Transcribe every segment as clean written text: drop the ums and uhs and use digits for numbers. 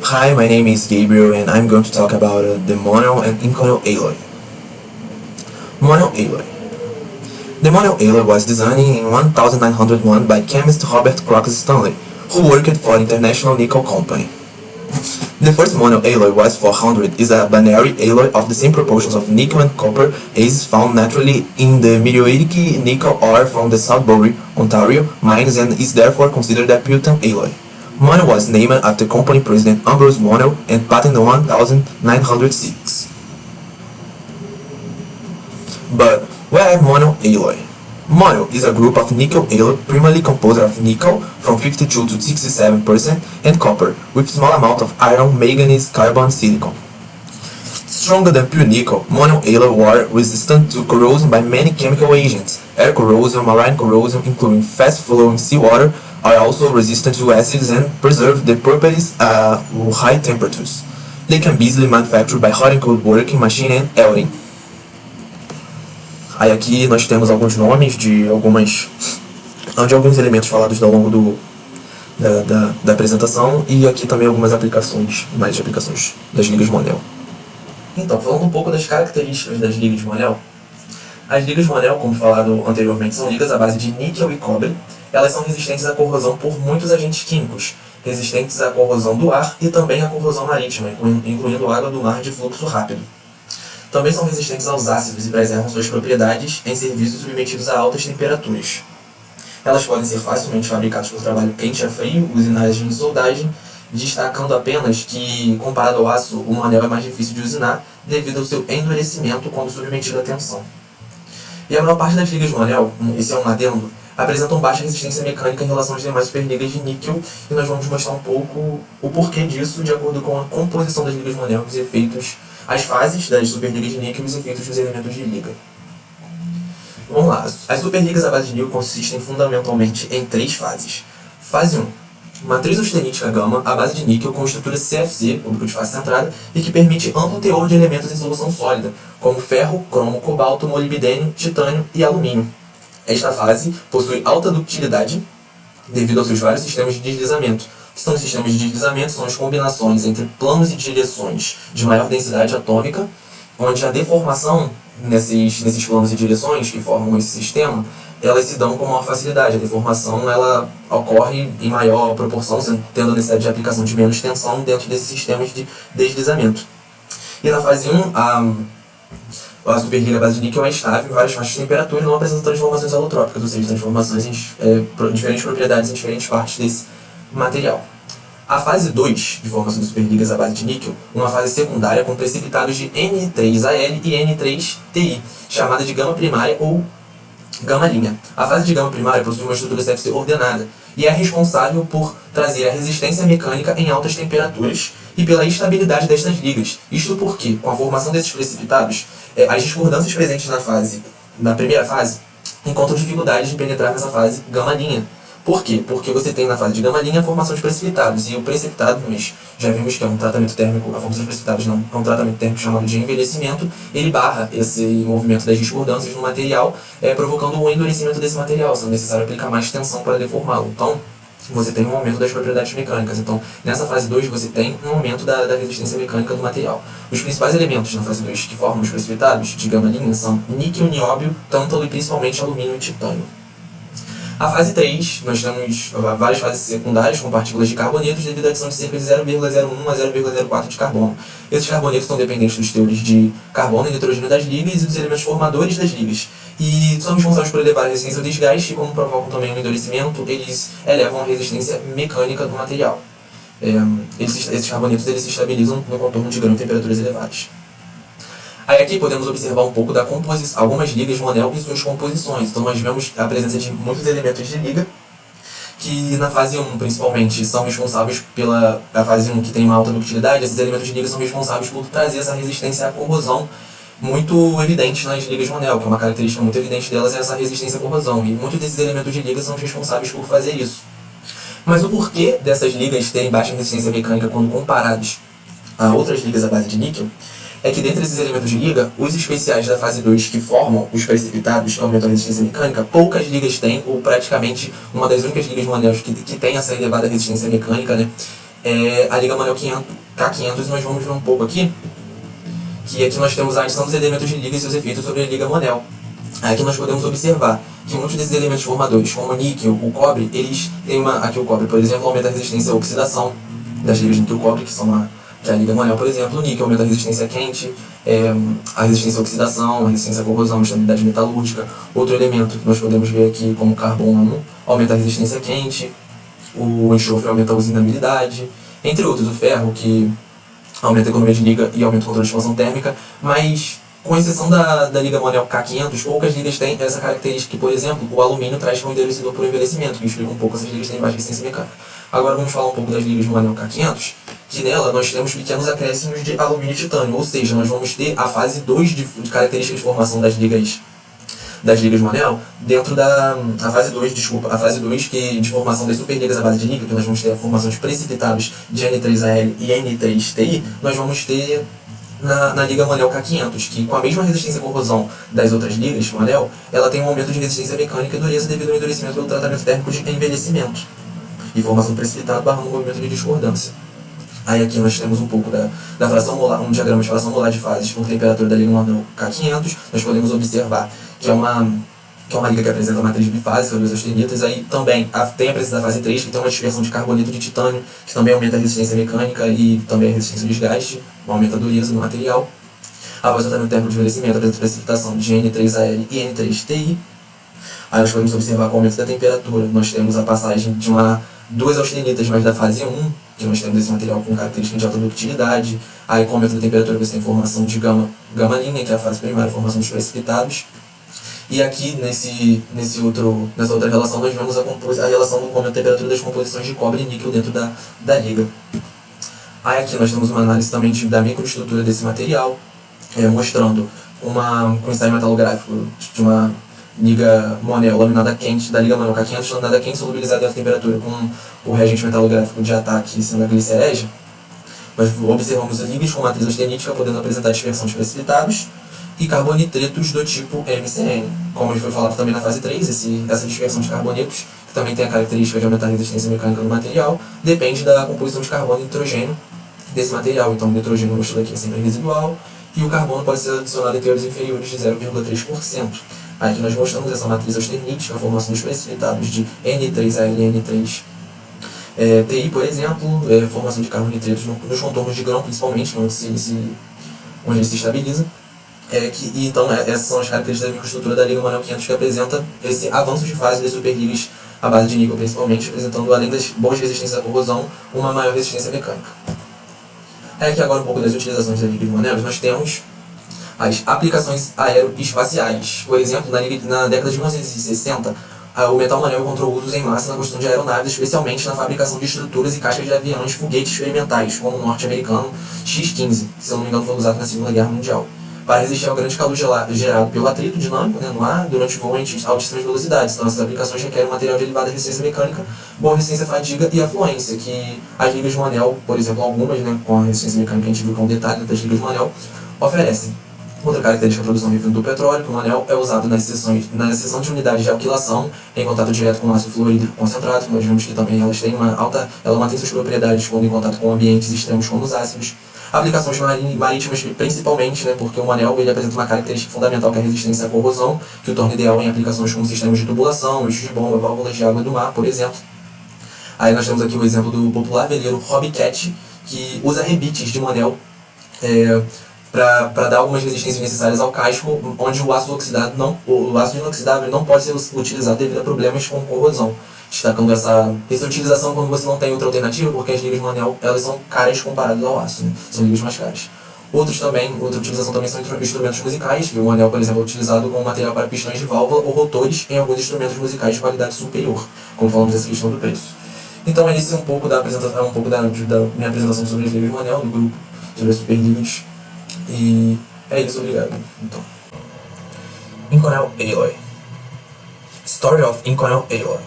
Hi, my name is Gabriel and I'm going to talk about the mono and inconel alloy. Mono alloy. The mono alloy was designed in 1901 by chemist Robert Crooks Stanley, who worked for International Nickel Company. The first mono alloy was 400 is a binary alloy of the same proportions of nickel and copper as found naturally in the meteoritic nickel ore from the Sudbury, Ontario mines and is therefore considered a Pilton alloy. Mono was named after company president Ambrose Mono and patent 1906. But where is mono alloy? Mono is a group of nickel alloy primarily composed of nickel from 52 to 67% and copper with small amount of iron, manganese, carbon, silicon. Stronger than pure nickel, mono alloy were resistant to corrosion by many chemical agents. Air corrosion, marine corrosion, including fast-flowing seawater, are also resistant to acids and preserve their properties at high temperatures. They can be easily manufactured by hot and cold working machine and elding. Aí aqui nós temos alguns nomes de alguns elementos falados ao longo da apresentação e aqui também algumas aplicações das ligas Monel. Então, falando um pouco das características das ligas Monel, as ligas Monel, como falado anteriormente, são ligas à base de níquel e cobre. Elas são resistentes à corrosão por muitos agentes químicos, resistentes à corrosão do ar e também à corrosão marítima, incluindo água do mar de fluxo rápido. Também são resistentes aos ácidos e preservam suas propriedades em serviços submetidos a altas temperaturas. Elas podem ser facilmente fabricadas por trabalho quente a frio, usinagem e soldagem, destacando apenas que, comparado ao aço, o anel é mais difícil de usinar devido ao seu endurecimento quando submetido à tensão. E a maior parte das ligas Monel, esse é um adendo, apresentam baixa resistência mecânica em relação às demais superligas de níquel e nós vamos mostrar um pouco o porquê disso de acordo com a composição das ligas Monel e os efeitos, as fases das superligas de níquel e os efeitos dos elementos de liga. Vamos lá, as superligas à base de níquel consistem fundamentalmente em 3 fases. Fase 1. Matriz austenítica gama à base de níquel com estrutura CFC, público de face centrada, e que permite amplo teor de elementos em solução sólida, como ferro, cromo, cobalto, molibdênio, titânio e alumínio. Esta fase possui alta ductilidade devido aos seus vários sistemas de deslizamento. O que são os sistemas de deslizamento? São as combinações entre planos e direções de maior densidade atômica, onde a deformação nesses planos e direções que formam esse sistema, elas se dão com maior facilidade. A deformação ela ocorre em maior proporção, tendo a necessidade de aplicação de menos tensão dentro desses sistemas de deslizamento. E na fase 1, a superliga à base de níquel é estável em várias faixas de temperatura e não apresenta transformações alotrópicas, ou seja, transformações em diferentes propriedades em diferentes partes desse material. A fase 2 de formação de superligas à base de níquel, uma fase secundária com precipitados de N3Al e N3Ti, chamada de gama primária ou gama linha. A fase de gama primária possui uma estrutura CFC ordenada e é responsável por trazer a resistência mecânica em altas temperaturas e pela estabilidade destas ligas. Isto porque, com a formação desses precipitados, as discordâncias presentes na primeira fase encontram dificuldade de penetrar nessa fase gama linha. Por quê? Porque você tem na fase de gama linha a formação de precipitados, e o precipitado, nós já vimos que é um tratamento térmico, a formação de precipitados não é um tratamento térmico chamado de envelhecimento, ele barra esse movimento das discordâncias no material, provocando um endurecimento desse material, sendo necessário aplicar mais tensão para deformá-lo. Então, você tem um aumento das propriedades mecânicas. Então, nessa fase 2, você tem um aumento da resistência mecânica do material. Os principais elementos na fase 2 que formam os precipitados de gama linha são níquel, nióbio, tântalo e principalmente alumínio e titânio. A fase 3, nós temos várias fases secundárias com partículas de carbonetos devido à adição de cerca de 0,01 a 0,04 de carbono. Esses carbonetos estão dependentes dos teores de carbono e nitrogênio das ligas e dos elementos formadores das ligas. E são responsáveis por elevar a resistência ao desgaste e, como provocam também o endurecimento, eles elevam a resistência mecânica do material. Esses carbonetos eles se estabilizam no contorno de grão em temperaturas elevadas. Aí aqui podemos observar um pouco da composição, algumas ligas Monel e suas composições. Então nós vemos a presença de muitos elementos de liga, que na fase 1 principalmente são responsáveis pela fase 1 que tem uma alta ductilidade. Esses elementos de liga são responsáveis por trazer essa resistência à corrosão muito evidente nas ligas Monel, que é uma característica muito evidente delas é essa resistência à corrosão. E muitos desses elementos de liga são responsáveis por fazer isso. Mas o porquê dessas ligas terem baixa resistência mecânica quando comparados a outras ligas à base de níquel é que dentre esses elementos de liga, os especiais da fase 2 que formam os precipitados que aumentam a resistência mecânica, poucas ligas têm, ou praticamente uma das únicas ligas Monel que tem essa elevada resistência mecânica, né, é a Liga Monel K500, e nós vamos ver um pouco aqui, que aqui nós temos a adição dos elementos de liga e seus efeitos sobre a Liga Monel. Aqui nós podemos observar que muitos desses elementos formadores, como o níquel, o cobre, eles têm aqui o cobre, por exemplo, aumenta a resistência à oxidação das ligas níquel-cobre, que é a Liga Monel, por exemplo. O níquel aumenta a resistência quente, a resistência à oxidação, a resistência à corrosão, a estabilidade metalúrgica. Outro elemento que nós podemos ver aqui, como o carbono, aumenta a resistência quente, o enxofre aumenta a usinabilidade, entre outros. O ferro, que aumenta a economia de liga e aumenta o controle de expansão térmica, mas com exceção da Liga Monel K500, poucas ligas têm essa característica que, por exemplo, o alumínio traz como endurecedor por envelhecimento, que explica um pouco essas ligas têm baixa resistência mecânica. Agora vamos falar um pouco das ligas Monel K500, que nela nós temos pequenos acréscimos de alumínio e titânio, ou seja, nós vamos ter a fase 2 de características de formação das ligas Monel dentro a fase 2 que de formação das superligas à base de níquel, que nós vamos ter a formação de precipitados de N3Al e N3Ti, nós vamos ter na Liga Monel K500, que com a mesma resistência à corrosão das outras ligas Monel, ela tem um aumento de resistência mecânica e dureza devido ao endurecimento pelo tratamento térmico de envelhecimento e formação de precipitado barrando um movimento de discordância. Aí aqui nós temos um pouco da fração molar, um diagrama de fração molar de fases por temperatura da Liga Monel K500. Nós podemos observar que é uma liga que apresenta a matriz bifásica dos austenitas. Aí também tem a presença da fase 3, que tem uma dispersão de carboneto de titânio, que também aumenta a resistência mecânica e também a resistência ao desgaste, aumenta a dureza do material. Após o tratamento térmico de envelhecimento, apresenta precipitação de N3Al e N3Ti. Aí nós podemos observar com o aumento da temperatura, nós temos a passagem de duas austenitas, mas da fase 1, que nós temos esse material com características de alta ductilidade. Aí com o aumento da temperatura você tem formação de gama-linha, que é a fase primária, formação dos precipitados. E aqui nessa outra relação nós vemos a relação com o aumento da temperatura das composições de cobre e níquel dentro da liga. Aí aqui nós temos uma análise também da microestrutura desse material, mostrando um ensaio metalográfico de uma Liga Monel laminada quente, da Liga Monel K500, laminada quente solubilizada em alta temperatura com o reagente metalográfico de ataque sendo a glicerégio. Nós observamos ligas com matriz austenítica podendo apresentar dispersão de precipitados e carbonitretos do tipo MCN. Como foi falado também na fase 3, essa dispersão de carbonetos, que também tem a característica de aumentar a resistência mecânica do material, depende da composição de carbono e nitrogênio desse material. Então o nitrogênio mostrado aqui é sempre residual e o carbono pode ser adicionado em teores inferiores de 0,3%. Aqui nós mostramos essa matriz austernítica, a formação dos precipitados de N3Al e N3Ti, por exemplo, formação de carbonitretos nos contornos de grão, principalmente, onde ele se estabiliza. Então, essas são as características da microestrutura da Liga Monel 500, que apresenta esse avanço de fase das superligas à base de níquel, principalmente, apresentando, além das boas resistências à corrosão, uma maior resistência mecânica. Aqui agora um pouco das utilizações da Liga Monel, nós temos as aplicações aeroespaciais. Por exemplo, na década de 1960, o metal Monel encontrou usos em massa na construção de aeronaves, especialmente na fabricação de estruturas e caixas de aviões foguetes experimentais, como o norte-americano X-15, que, se eu não me engano, foi usado na Segunda Guerra Mundial, para resistir ao grande calor gerado pelo atrito dinâmico no ar durante o voo em altíssimas velocidades. Então, essas aplicações requerem um material de elevada resistência mecânica, boa resistência à fadiga e à fluência, que as ligas Monel, por exemplo, algumas, com a resistência mecânica, a gente viu que é um detalhe das ligas Monel, oferecem. Outra característica da produção refino do petróleo, que o Monel é usado na seção de unidades de alquilação em contato direto com o ácido fluorídrico concentrado, que nós vimos que também ela mantém suas propriedades quando em contato com ambientes extremos como os ácidos. Aplicações marítimas, principalmente, porque o Monel ele apresenta uma característica fundamental, que é a resistência à corrosão, que o torna ideal em aplicações como sistemas de tubulação, eixos de bomba, válvulas de água do mar, por exemplo. Aí nós temos aqui o exemplo do popular veleiro Hobbycat, que usa rebites de Monel para dar algumas resistências necessárias ao casco, onde o ácido inoxidável não pode ser utilizado devido a problemas com corrosão. Destacando essa utilização quando você não tem outra alternativa, porque as ligas Monel elas são caras comparadas ao aço, são ligas mais caras. Outra utilização também são instrumentos musicais, que o Monel, por exemplo, é utilizado como material para pistões de válvula ou rotores em alguns instrumentos musicais de qualidade superior, como falamos dessa questão do preço. Então esse é um pouco da minha apresentação sobre as ligas Monel, do grupo, sobre as superligas. E é isso, obrigado. Então, Inconel alloy. Story of Inconel alloy.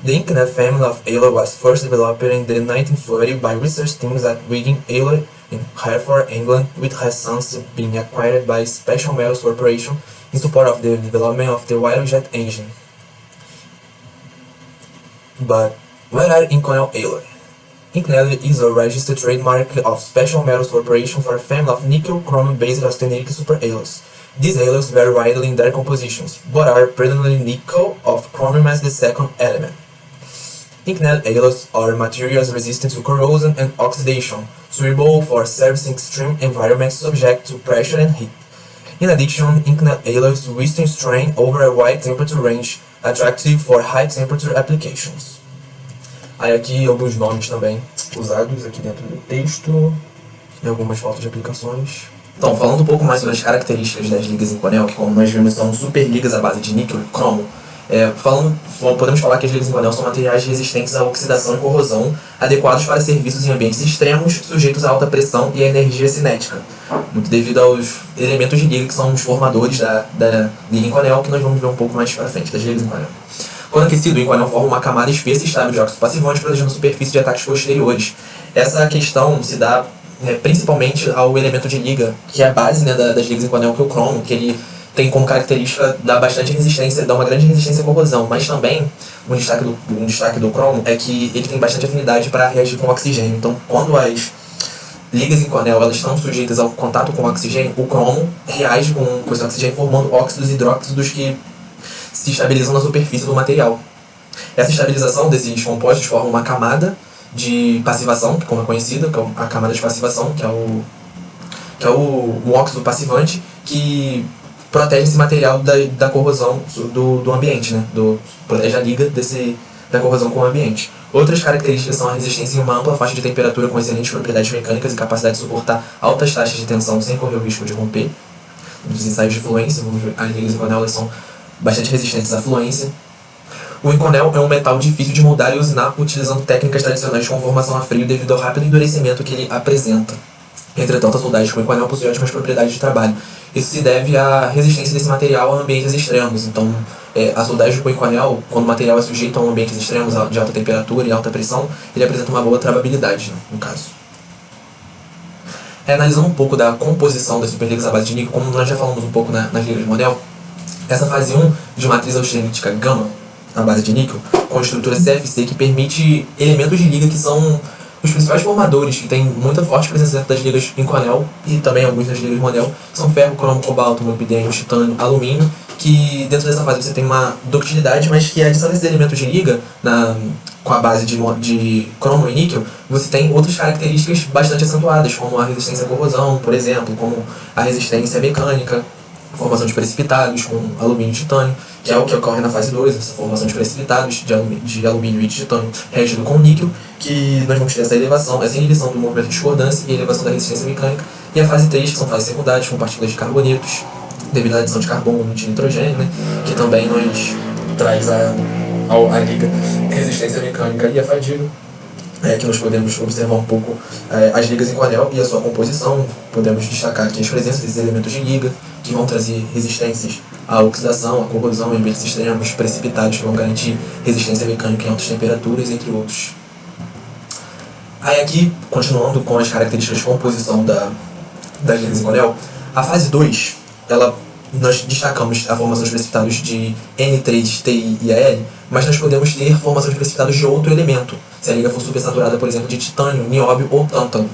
The Inconel family of alloy was first developed in the 1940 by research teams at Wigan Alloy in Hereford, England, which has since been acquired by Special Metals Corporation in support of the development of the Wheeler-jet engine. But what are Inconel alloy? Inconel is a registered trademark of Special Metals Corporation for a family of nickel-chrome-based austenitic superalloys. These alloys vary widely in their compositions, but are predominantly nickel of chromium as the second element. Inconel alloys are materials resistant to corrosion and oxidation, suitable for servicing extreme environments subject to pressure and heat. In addition, Inconel alloys withstand strain over a wide temperature range, attractive for high-temperature applications. Aí aqui alguns nomes também usados aqui dentro do texto e algumas fotos de aplicações. Então, falando um pouco mais sobre as características das ligas Inconel, que como nós vimos são super ligas à base de níquel e cromo, podemos falar que as ligas Inconel são materiais resistentes à oxidação e corrosão, adequados para serviços em ambientes extremos, sujeitos a alta pressão e a energia cinética, muito devido aos elementos de liga que são os formadores da liga Inconel, que nós vamos ver um pouco mais para frente, das ligas Inconel. Quando aquecido, o Inconel forma uma camada espessa e estável de óxido passivante, protegendo a superfície de ataques posteriores. Essa questão se dá principalmente ao elemento de liga, que é a base das ligas Inconel, que é o cromo, que ele tem como característica dar bastante resistência, dar uma grande resistência à corrosão, mas também um destaque do cromo é que ele tem bastante afinidade para reagir com o oxigênio. Então, quando as ligas Inconel elas estão sujeitas ao contato com o oxigênio, o cromo reage com esse oxigênio formando óxidos e hidróxidos que se estabilizam na superfície do material. Essa estabilização desses compostos forma uma camada de passivação, que como é conhecida, que é a camada de passivação, que é um óxido passivante que protege esse material da corrosão do ambiente, né? Protege a liga da corrosão com o ambiente. Outras características são a resistência em uma ampla faixa de temperatura com excelentes propriedades mecânicas e capacidade de suportar altas taxas de tensão sem correr o risco de romper. Nos ensaios de fluência, as ligas Inconel elas são bastante resistentes à fluência. O Inconel é um metal difícil de moldar e usinar utilizando técnicas tradicionais com formação a frio devido ao rápido endurecimento que ele apresenta. Entretanto, a soldagem com o Inconel possui ótimas propriedades de trabalho. Isso se deve à resistência desse material a ambientes extremos. Então, a soldagem com o Inconel, quando o material é sujeito a ambientes extremos de alta temperatura e alta pressão, ele apresenta uma boa travabilidade, né, no caso. Analisando um pouco da composição das superligas à base de níquel, como nós já falamos um pouco nas ligas de Monel, essa fase 1 de matriz austenítica gama, à base de níquel, com estrutura CFC que permite elementos de liga que são os principais formadores, que tem muita forte presença dentro das ligas Inconel e também alguns das ligas Monel, são ferro, cromo, cobalto, molibdênio, titânio, alumínio, que dentro dessa fase você tem uma ductilidade, mas que a adição desses elementos de liga com a base de cromo e níquel, você tem outras características bastante acentuadas, como a resistência à corrosão, por exemplo, como a resistência mecânica, formação de precipitados com alumínio e titânio, que é o que ocorre na fase 2, essa formação de precipitados de alumínio e de titânio reagindo com níquel, que nós vamos ter essa inibição do movimento de discordância e elevação da resistência mecânica, e a fase 3, que são fases secundárias com partículas de carbonetos, devido à adição de carbono e de nitrogênio, né, que também nos traz a liga resistência mecânica e a fadiga. Que nós podemos observar um pouco as ligas Inconel e a sua composição. Podemos destacar aqui as presenças desses elementos de liga, que vão trazer resistências à oxidação, à corrosão em ambientes extremos, precipitados, que vão garantir resistência mecânica em altas temperaturas, entre outros. Aí aqui, continuando com as características de composição das ligas Inconel, a fase 2, nós destacamos a formação de precipitados de N3, Ti e Al, mas nós podemos ter formação de precipitados de outro elemento, se a liga for supersaturada, por exemplo, de titânio, nióbio ou tântalo.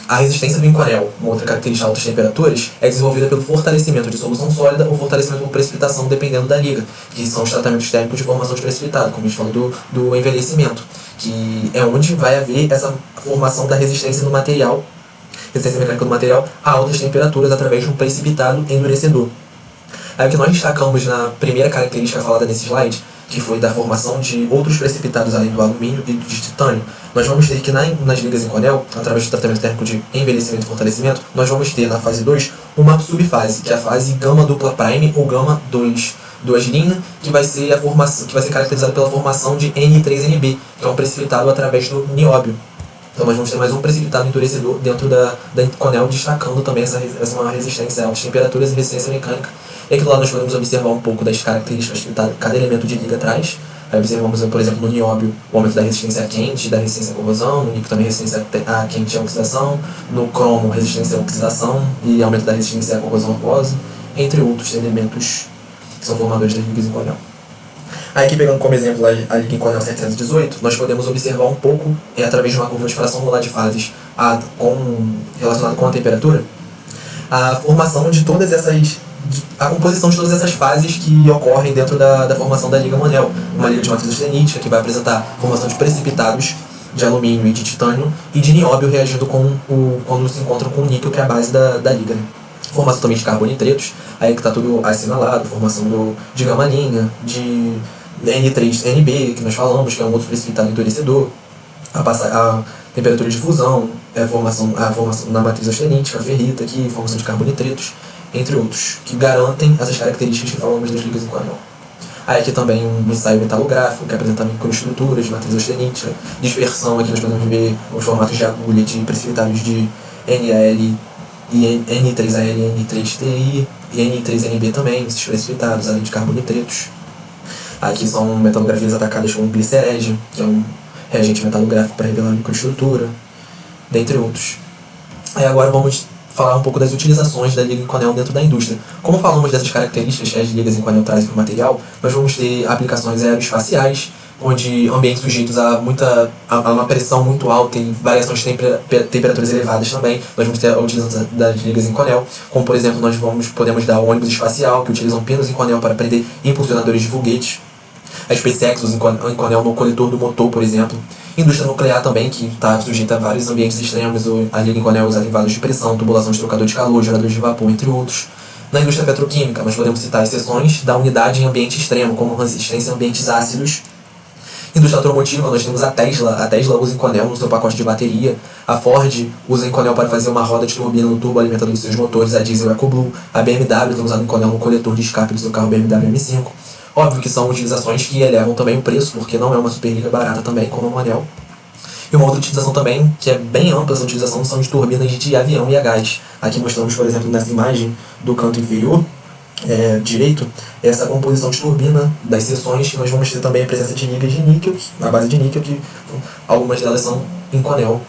A resistência do Inconel, uma outra característica a altas temperaturas, é desenvolvida pelo fortalecimento de solução sólida ou fortalecimento por precipitação, dependendo da liga, que são os tratamentos térmicos de formação de precipitado, como a gente falou do envelhecimento, que é onde vai haver essa formação da resistência do material, resistência mecânica do material a altas temperaturas através de um precipitado endurecedor. Aí o que nós destacamos na primeira característica falada nesse slide, que foi da formação de outros precipitados além do alumínio e do titânio, nós vamos ter que nas ligas Inconel, através do tratamento térmico de envelhecimento e fortalecimento, nós vamos ter na fase 2 uma subfase, que é a fase gama dupla prime ou gama 2, duas linhas, que vai ser caracterizada pela formação de N3Nb, que é um precipitado através do nióbio. Então nós vamos ter mais um precipitado endurecedor dentro da Inconel, destacando também essa resistência a altas temperaturas e resistência mecânica. E aqui lá nós podemos observar um pouco das características que cada elemento de liga traz. Aí observamos, por exemplo, no nióbio o aumento da resistência a quente, da resistência à corrosão, no níquel também resistência a quente e a oxidação, no cromo resistência à oxidação e aumento da resistência à corrosão aquosa, entre outros elementos que são formadores das ligas Inconel. Aí aqui pegando como exemplo a liga em Cornell 718, nós podemos observar um pouco, através de uma curva de fração molar de fases relacionada com a temperatura, a formação de todas essas... a composição de todas essas fases que ocorrem dentro da formação da liga Monel. Uma liga de matriz austenítica que vai apresentar formação de precipitados de alumínio e de titânio e de nióbio reagindo quando se encontram com o níquel, que é a base da liga, né? Formação também de carbonitretos, aí que está tudo assinalado, formação de gama-linha, de N3NB, que nós falamos, que é um outro precipitado endurecedor, a temperatura de fusão, a formação na matriz austenítica, a ferrita aqui, formação de carbonitretos, entre outros, que garantem essas características que falamos das ligas em Cornell. Aí aqui também um ensaio metalográfico, que apresenta microestruturas de matriz austenítica, dispersão, aqui nós podemos ver os formatos de agulha de precipitados de NaL, e N3AL, N3TI e N3NB também, esses precipitados, além de carbonitretos. Aqui são metalografias atacadas com glicerégio, que é um reagente metalográfico para revelar a microestrutura, dentre outros. Aí agora vamos falar um pouco das utilizações da liga em Cornell dentro da indústria. Como falamos dessas características que as ligas em Cornell trazem para o material, nós vamos ter aplicações aeroespaciais, onde ambientes sujeitos a uma pressão muito alta e variações de temperaturas elevadas também. Nós vamos ter a utilização das ligas em Cornell, como por exemplo podemos dar o ônibus espacial, que utilizam pinos em Cornell para prender impulsionadores de foguetes. A SpaceX usa em Cornell no coletor do motor, por exemplo. Indústria nuclear também, que está sujeita a vários ambientes extremos. A liga em Cornell é usada em vasos de pressão, tubulação de trocador de calor, geradores de vapor, entre outros. Na indústria petroquímica, nós podemos citar exceções da unidade em ambiente extremo, como resistência a ambientes ácidos. Indústria automotiva, nós temos a Tesla usa em Cornell no seu pacote de bateria, a Ford usa em Cornell para fazer uma roda de turbina no turbo alimentador dos seus motores, a Diesel EcoBlue, a BMW é usada em Cornell no coletor de escape do seu carro BMW M5. Óbvio que são utilizações que elevam também o preço, porque não é uma superliga barata também, como a Monel. E uma outra utilização também, que é bem ampla essa utilização, são de turbinas de avião e a gás. Aqui mostramos, por exemplo, nessa imagem do canto inferior direito, essa composição de turbina das seções, que nós vamos ter também a presença de ligas de níquel, na base de níquel, que algumas delas são em Cornell,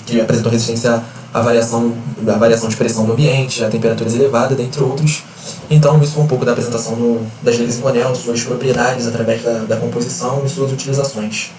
que apresentam resistência à variação de pressão do ambiente, a temperaturas elevadas, dentre outros. Então isso foi um pouco da apresentação das ligas em Cornell, suas propriedades através da composição e suas utilizações.